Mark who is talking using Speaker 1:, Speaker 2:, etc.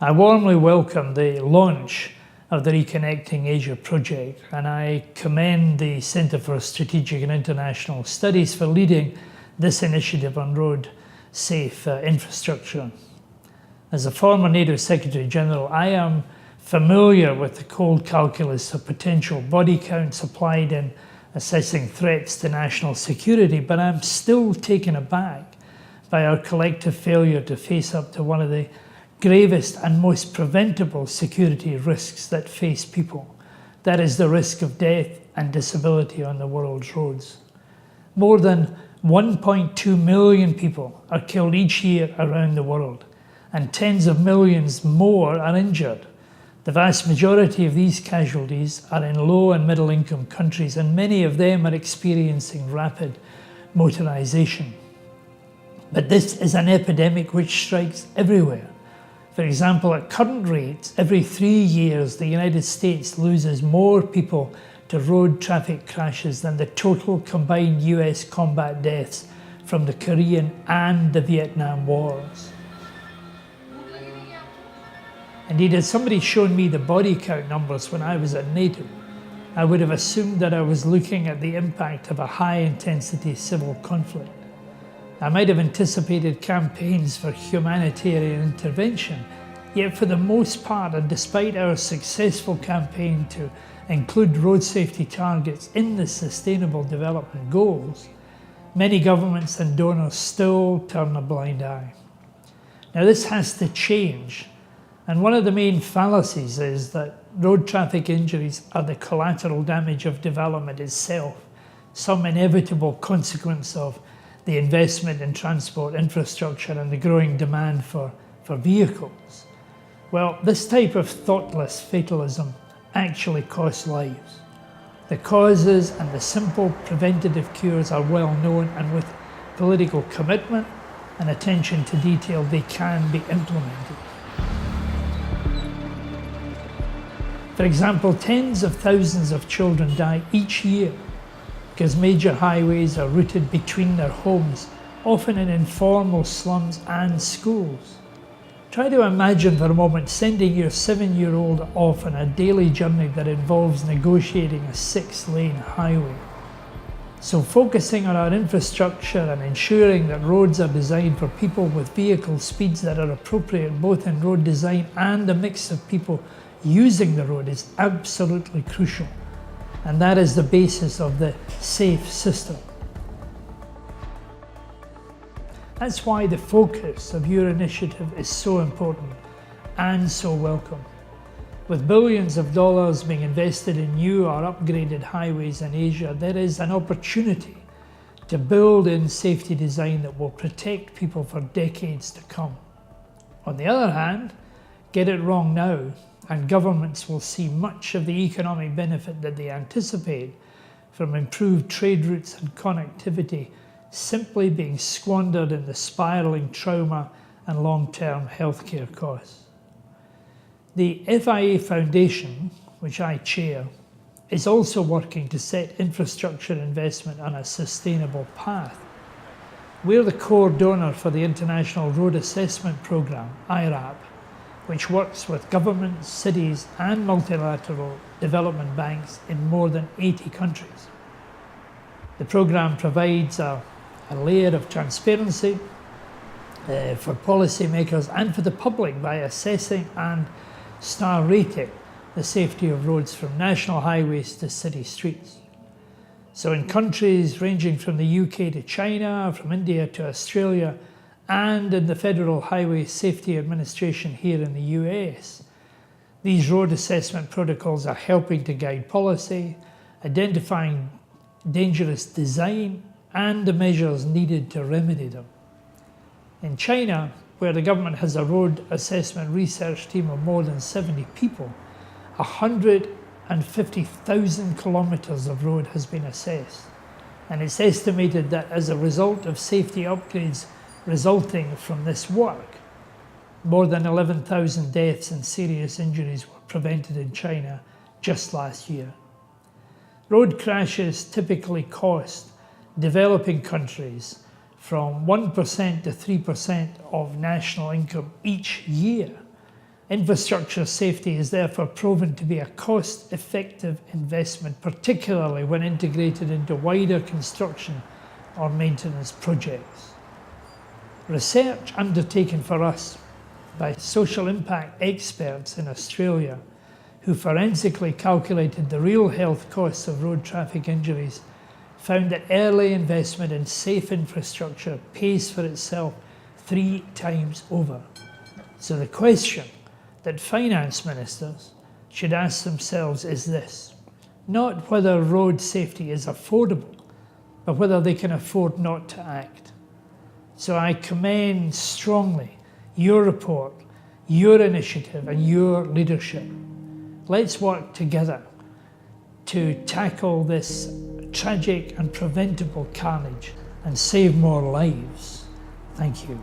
Speaker 1: I warmly welcome the launch of the Reconnecting Asia project, and I commend the Centre for Strategic and International Studies for leading this initiative on road safe infrastructure. As a former NATO Secretary General, I am familiar with the cold calculus of potential body counts applied in assessing threats to national security, but I'm still taken aback by our collective failure to face up to one of the gravest and most preventable security risks that face people. That is the risk of death and disability on the world's roads. More than 1.2 million people are killed each year around the world, and tens of millions more are injured. The vast majority of these casualties are in low and middle income countries, and many of them are experiencing rapid motorization. But this is an epidemic which strikes everywhere. For example, at current rates, every 3 years, the United States loses more people to road traffic crashes than the total combined US combat deaths from the Korean and the Vietnam Wars. Indeed, had somebody shown me the body count numbers when I was at NATO, I would have assumed that I was looking at the impact of a high-intensity civil conflict. I might have anticipated campaigns for humanitarian intervention, yet for the most part, and despite our successful campaign to include road safety targets in the Sustainable Development Goals, many governments and donors still turn a blind eye. Now, this has to change, and one of the main fallacies is that road traffic injuries are the collateral damage of development itself, some inevitable consequence of the investment in transport infrastructure and the growing demand for vehicles. Well, this type of thoughtless fatalism actually costs lives. The causes and the simple preventative cures are well known, and with political commitment and attention to detail, they can be implemented. For example, tens of thousands of children die each year because major highways are routed between their homes, often in informal slums and schools. Try to imagine for a moment sending your 7-year-old off on a daily journey that involves negotiating a 6-lane highway. So focusing on our infrastructure and ensuring that roads are designed for people with vehicle speeds that are appropriate both in road design and the mix of people using the road is absolutely crucial. And that is the basis of the safe system. That's why the focus of your initiative is so important and so welcome. With billions of dollars being invested in new or upgraded highways in Asia, there is an opportunity to build in safety design that will protect people for decades to come. On the other hand, get it wrong now, and governments will see much of the economic benefit that they anticipate from improved trade routes and connectivity simply being squandered in the spiralling trauma and long-term healthcare costs. The FIA Foundation, which I chair, is also working to set infrastructure investment on a sustainable path. We're the core donor for the International Road Assessment Programme, IRAP, which works with governments, cities, and multilateral development banks in more than 80 countries. The programme provides a layer of transparency for policymakers and for the public by assessing and star rating the safety of roads from national highways to city streets. So in countries ranging from the UK to China, from India to Australia, and in the Federal Highway Safety Administration here in the US, these road assessment protocols are helping to guide policy, identifying dangerous design, and the measures needed to remedy them. In China, where the government has a road assessment research team of more than 70 people, 150,000 kilometers of road has been assessed. And it's estimated that as a result of safety upgrades resulting from this work, more than 11,000 deaths and serious injuries were prevented in China just last year. Road crashes typically cost developing countries from 1% to 3% of national income each year. Infrastructure safety is therefore proven to be a cost-effective investment, particularly when integrated into wider construction or maintenance projects. Research undertaken for us by social impact experts in Australia, who forensically calculated the real health costs of road traffic injuries, found that early investment in safe infrastructure pays for itself 3 times over. So the question that finance ministers should ask themselves is this: not whether road safety is affordable, but whether they can afford not to act. So I commend strongly your report, your initiative, and your leadership. Let's work together to tackle this tragic and preventable carnage and save more lives. Thank you.